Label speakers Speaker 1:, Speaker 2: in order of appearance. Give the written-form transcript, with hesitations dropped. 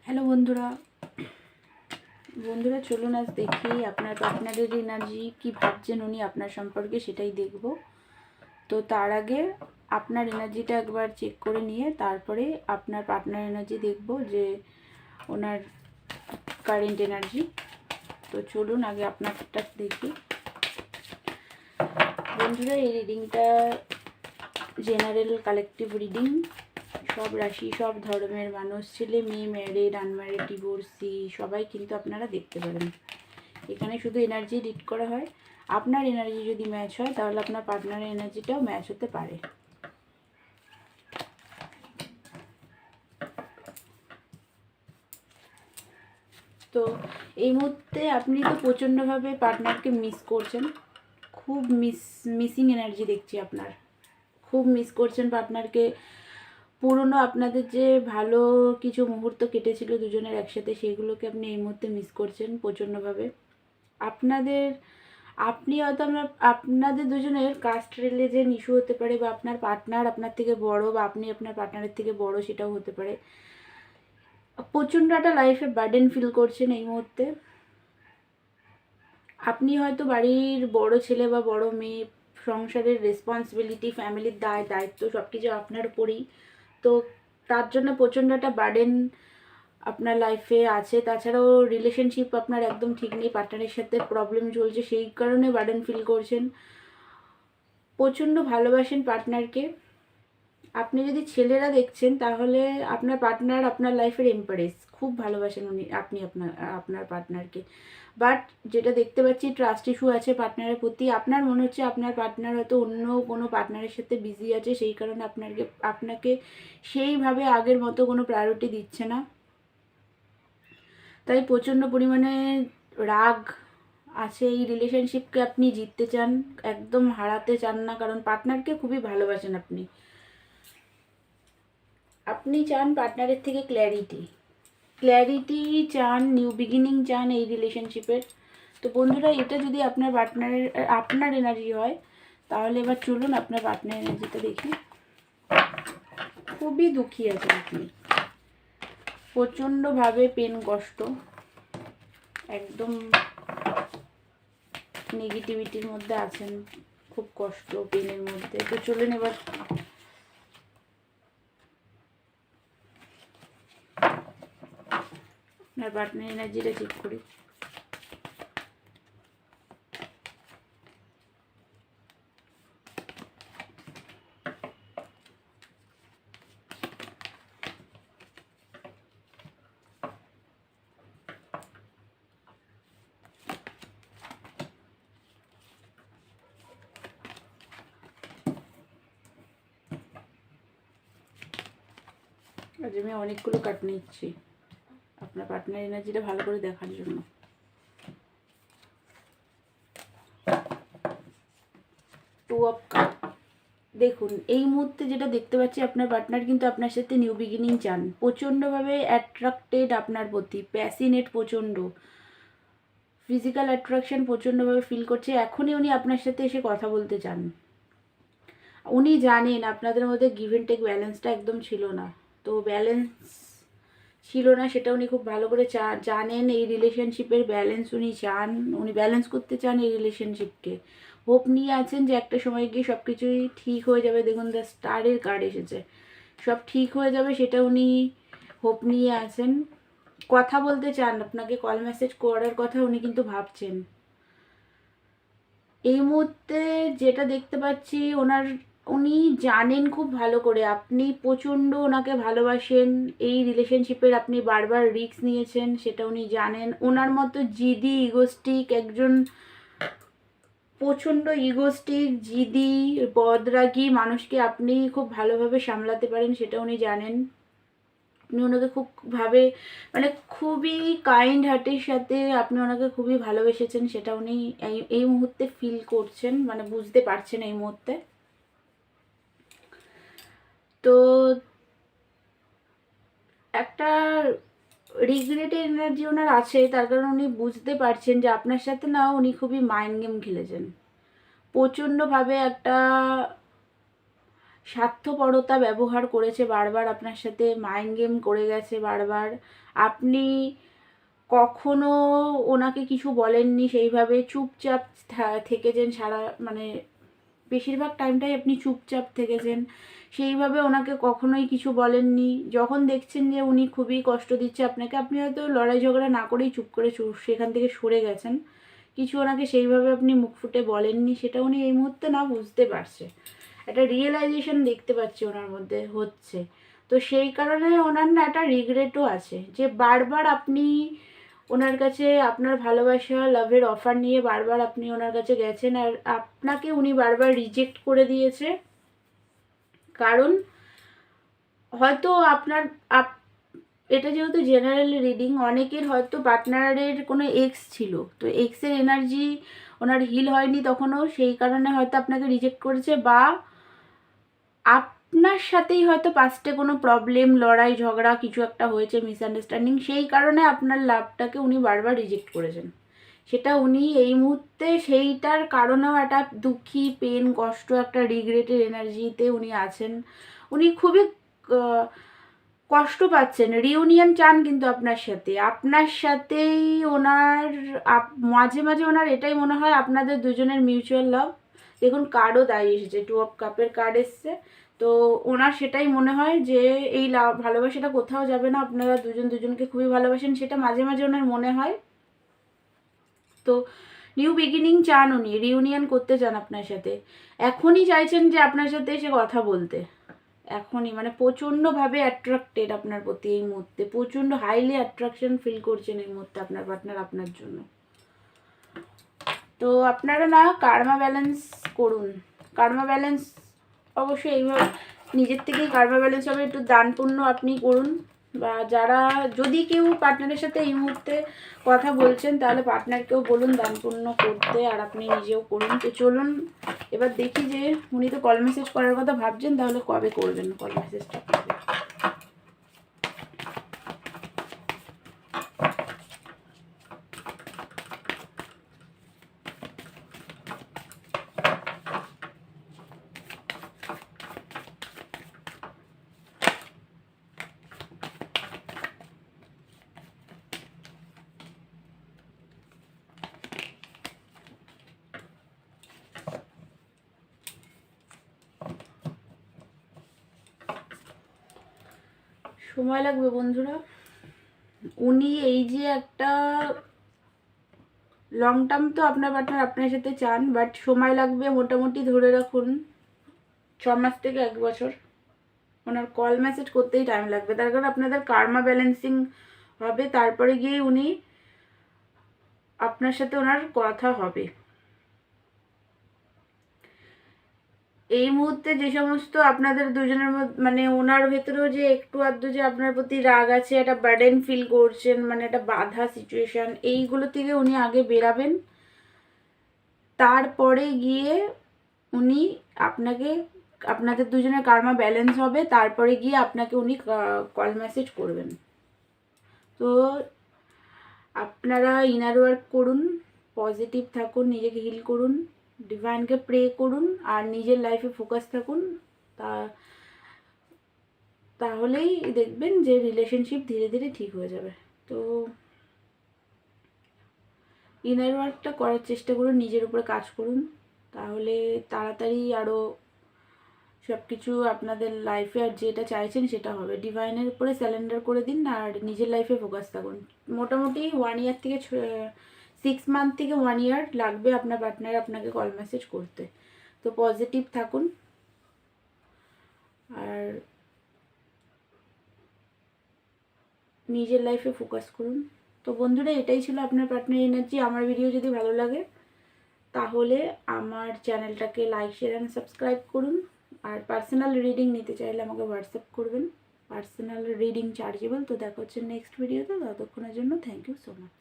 Speaker 1: Hello বন্ধুরা, চলুন আজ দেখি আপনার পার্টনারের এনার্জি কি ভাবছেন উনি আপনার সম্পর্কে, সেটাই দেখব। তো তার আগে আপনার এনার্জিটা একবার চেক করে নিয়ে তারপরে আপনার পার্টনার এনার্জি দেখব যে ওনার কারেন্ট এনার্জি। তো চলুন আগে আপনারটা দেখি। বন্ধুরা, এই রিডিংটা জেনারেল কালেকটিভ রিডিং, সব রাশি, সব ধর্মের মানুষ, ছেলে মেয়ে, ম্যারিড, আনম্যারিড, ডিভোর্সি সবাই কিন্তু আপনারা দেখতে পারেন। এখানে শুধু এনার্জি রিড করা হয়। আপনার এনার্জি যদি ম্যাচ হয় তাহলে আপনার পার্টনারের এনার্জিটাও ম্যাচ হতে পারে। তো এই মুহূর্তে আপনি তো প্রচণ্ডভাবে পার্টনারকে মিস করছেন, খুব মিসিং এনার্জি দেখছি আপনার, খুব মিস করছেন পার্টনারকে। পুরনো আপনাদের যে ভালো কিছু মুহূর্ত কেটেছিল দুজনের একসাথে, সেগুলোকে আপনি এই মুহূর্তে মিস করছেন প্রচণ্ডভাবে। আপনি হয়তো আপনাদের দুজনের কাস্ট রিলিজিয়ন ইস্যু হতে পারে, বা আপনার পার্টনার আপনার থেকে বড়, বা আপনি আপনার পার্টনারের থেকে বড়, সেটাও হতে পারে। প্রচণ্ড একটা লাইফে বার্ডেন ফিল করছেন এই মুহূর্তে। আপনি হয়তো বাড়ির বড় ছেলে বা বড় মেয়ে, সংসারের রেসপন্সিবিলিটি, ফ্যামিলির দায়িত্ব সব কিছু আপনার উপরেই। তো তার জন্য প্রচণ্ড একটা বার্ডেন আপনার লাইফে আছে। তাছাড়াও রিলেশনশিপ আপনার একদম ঠিক নেই, পার্টনারের সাথে প্রবলেম চলছে, সেই কারণে বার্ডেন ফিল করছেন। প্রচণ্ড ভালোবাসেন পার্টনারকে। আপনি যদি ছেলেরা দেখছেন তাহলে আপনার পার্টনার আপনার লাইফের এম্পারেস, খুব ভালোবাসেন আপনি আপনার পার্টনারকে। বাট যেটা দেখতে পাচ্ছি, ট্রাস্ট ইস্যু আছে পার্টনারের প্রতি। আপনার মনে হচ্ছে আপনার পার্টনার হয়তো অন্য কোনো পার্টনারের সাথে বিজি আছে, সেই কারণে আপনাকে সেইভাবে আগের মতো কোনো প্রায়োরিটি দিচ্ছে না। তাই প্রচণ্ড পরিমাণে রাগ আছে। এই রিলেশনশিপকে আপনি জিততে চান, একদম হারাতে চান না, কারণ পার্টনারকে খুবই ভালোবাসেন আপনি। আপনি চান পার্টনারের থেকে ক্ল্যারিটি চান, নিউ বিগিনিং চান এই রিলেশনশিপের। তো বন্ধুরা, এটা যদি আপনার এনার্জি হয় তাহলে এবার চলুন আপনার পার্টনার এনার্জিটা দেখি। খুবই দুঃখী আছেন আপনি, প্রচণ্ডভাবে পেন, কষ্ট, একদম নেগেটিভিটির মধ্যে আছেন, খুব কষ্ট পেনের মধ্যে। তো চলুন এবার আপনার পার্টনার এনার্জিটা চেক করি। আজ আমি অনেকগুলো কাট নিচ্ছি আপনার পার্টনার এনার্জিটা ভালো করে দেখার জন্য। Two of cup. দেখুন, এই মুহূর্তে যেটা দেখতে পাচ্ছি, আপনার পার্টনার কিন্তু আপনার সাথে নিউ বিগিনিং চান, প্রচণ্ডভাবে অ্যাট্রাক্টেড আপনার প্রতি, প্যাসিনেট, প্রচণ্ড ফিজিক্যাল অ্যাট্রাকশন প্রচণ্ডভাবে ফিল করছে। এখনই উনি আপনার সাথে এসে কথা বলতে চান। উনি জানেন আপনাদের মধ্যে গিভ অ্যান্ড টেক ব্যালেন্সটা একদম ছিল না। তো ব্যালেন্স ছিল না, সেটা উনি খুব ভালো করে জানেন। এই রিলেশনশিপের ব্যালেন্স উনি চান, উনি ব্যালেন্স করতে চান এই রিলেশনশিপকে। হোপ নিয়ে আছেন যে একটা সময় গিয়ে সব কিছুই ঠিক হয়ে যাবে। দেখুন, দ্য স্টারের কার্ড এসেছে, সব ঠিক হয়ে যাবে, সেটা উনি হোপ নিয়ে আছেন। কথা বলতে চান, আপনাকে কল মেসেজ করার কথা উনি কিন্তু ভাবছেন। এই মুহূর্তে যেটা দেখতে পাচ্ছি, উনি জানেন খুব ভালো করে আপনি প্রচণ্ড ওনাকে ভালোবাসেন। এই রিলেশনশিপের আপনি বারবার রিস্ক নিয়েছেন, সেটা উনি জানেন। ওনার মতো জিদি, ইগোস্টিক একজন, প্রচণ্ড ইগোস্টিক, জিদি, বদরাগী মানুষকে আপনি খুব ভালোভাবে সামলাতে পারেন, সেটা উনি জানেন। আপনি ওনাকে মানে খুবই কাইন্ড হার্টের সাথে আপনি ওনাকে খুবই ভালোবেসেছেন, সেটা উনি এই মুহূর্তে ফিল করছেন, মানে বুঝতে পারছেন এই মুহূর্তে। তো একটা রিগ্রেটের এনার্জি ওনার আছে, তার কারণ উনি বুঝতে পারছেন যে আপনার সাথে না উনি খুবই মাইন্ড গেম খেলেছেন। প্রচণ্ডভাবে একটা স্বার্থপরতা ব্যবহার করেছে বারবার আপনার সাথে, মাইন্ড গেম করে গেছে বারবার। আপনি কখনো ওনাকে কিছু বলেননি, সেইভাবে চুপচাপ থেকেছেন সারা, মানে বেশিরভাগ টাইমটাই আপনি চুপচাপ থেকেছেন, সেইভাবে ওনাকে কখনোই কিছু বলেননি। যখন দেখছেন যে উনি খুবই কষ্ট দিচ্ছে আপনাকে, আপনি হয়তো লড়াই ঝগড়া না করেই চুপ করে সেখান থেকে সরে গেছেন, কিছু ওনাকে সেইভাবে আপনি মুখ ফুটে বলেননি, সেটা উনি এই মুহূর্তে না বুঝতে পারছে, একটা রিয়েলাইজেশন দেখতে পাচ্ছি ওনার মধ্যে হচ্ছে। তো সেই কারণে ওনার না একটা রিগ্রেটও আছে যে বারবার আপনি ওনার কাছে আপনার ভালোবাসা লাভের অফার নিয়ে বারবার আপনি ওনার কাছে গেছেন, আর আপনাকে উনি বারবার রিজেক্ট করে দিয়েছে। কারণ হয়তো আপনার এটা যেহেতু জেনারেল রিডিং, অনেকের হয়তো পার্টনারের কোনো এক্স ছিল, তো এক্সের এনার্জি ওনার হিল হয়নি তখনও, সেই কারণে হয়তো আপনাকে রিজেক্ট করেছে, বা আপনার সাথেই হয়তো পাস্টে কোনো প্রবলেম, লড়াই ঝগড়া কিছু একটা হয়েছে, মিসআন্ডারস্ট্যান্ডিং, সেই কারণে আপনার লাভটাকে উনি বারবার রিজেক্ট করেছেন। সেটা উনি এই মুহূর্তে সেইটার কারণেও একটা দুঃখী, পেন, কষ্ট, একটা রিগ্রেটের এনার্জিতে উনি আছেন। উনি খুবই কষ্ট পাচ্ছেন, রিউনিয়ন চান কিন্তু আপনার সাথেই ওনার মাঝে মাঝে ওনার এটাই মনে হয় আপনাদের দুজনের মিউচুয়াল লাভ। দেখুন কার্ডও তাই এসেছে, 2 অফ কাপের কার্ড এসছে। তো ওনার সেটাই মনে হয় যে এই ভালোবাসাটা কোথাও যাবে না, আপনারা দুজন দুজনকে খুবই ভালোবাসেন, সেটা মাঝে মাঝে ওনার মনে হয়। তো নিউ বিগিনিং চান উনি, রিউনিয়ন করতে চান আপনার সাথে, এখনই চাইছেন যে আপনার সাথে এসে কথা বলতে, এখনই, মানে প্রচণ্ডভাবে অ্যাট্রাক্টেড আপনার প্রতি এই মুহূর্তে, প্রচণ্ড হাইলি অ্যাট্রাকশন ফিল করছেন এই মুহূর্তে আপনার পার্টনার আপনার জন্য। তো আপনারা না কার্মা ব্যালেন্স করুন, কার্মা ব্যালেন্স অবশ্যই এইভাবে নিজের থেকেই কার্মা ব্যালেন্স হবে, একটু দান পুণ্য আপনি করুন, বা যারা যদি কেউ পার্টনারের সাথে এই মুহূর্তে কথা বলছেন তাহলে পার্টনারকেও বলুন দান পুণ্য করতে, আর আপনি নিজেও করুন। তো চলুন এবার দেখি যে উনি তো কল মেসেজ করার কথা ভাবছেন, তাহলে কবে করবেন কল মেসেজটা। সময় লাগবে বন্ধুরা, উনি এই যে একটা লং টার্ম তো আপনার পার্টনার আপনার সাথে চান, বাট সময় লাগবে, মোটামুটি ধরে রাখুন 6 মাস থেকে 1 বছর। ওনার কল মেসেজ করতেই টাইম লাগবে, তার কারণ আপনাদের কার্মা ব্যালেন্সিং হবে, তারপরে গিয়ে উনি আপনার সাথে ওনার কথা হবে। এই মুহূর্তে যে সমস্ত আপনাদের দুজনের মধ্যে, মানে ওনার ভেতরেও যে একটু আধটু যে আপনার প্রতি রাগ আছে, একটা বার্ডেন ফিল করছেন, মানে একটা বাধা সিচুয়েশন, এইগুলো থেকে উনি আগে বেরাবেন, তারপরে গিয়ে উনি আপনাকে, আপনাদের দুজনের কার্মা ব্যালেন্স হবে, তারপরে গিয়ে আপনাকে উনি কল মেসেজ করবেন। তো আপনারা ইনার ওয়ার্ক করুন, পজিটিভ থাকুন, নিজেকে হিল করুন, ডিভাইনকে প্রে করুন, আর নিজের লাইফে ফোকাস থাকুন, তাহলেই দেখবেন যে রিলেশনশিপ ধীরে ধীরে ঠিক হয়ে যাবে। তো ইনার ওয়ার্কটা করার চেষ্টা করুন, নিজের উপরে কাজ করুন, তাহলে তাড়াতাড়ি আরও সব কিছু আপনাদের লাইফে আর যেটা চাইছেন সেটা হবে। ডিভাইনের উপরে স্যালেন্ডার করে দিন আর নিজের লাইফে ফোকাস থাকুন। মোটামুটি 1 ইয়ার থেকে 6 মান্থ থেকে 1 ইয়ার লাগবে আপনার পার্টনার আপনাকে কল মেসেজ করতে। তো পজিটিভ থাকুন আর নিজের লাইফে ফোকাস করুন। তো বন্ধুরা, এটাই ছিল আপনার পার্টনার এনার্জি। আমার ভিডিও যদি ভালো লাগে তাহলে আমার চ্যানেলটাকে লাইক, শেয়ার অ্যান্ড সাবস্ক্রাইব করুন। আর পার্সোনাল রিডিং নিতে চাইলে আমাকে হোয়াটসঅ্যাপ করবেন, পার্সোনাল রিডিং চার্জেবল। তো দেখা হচ্ছে নেক্সট ভিডিওতে, ততক্ষণের জন্য থ্যাংক ইউ সো মাচ।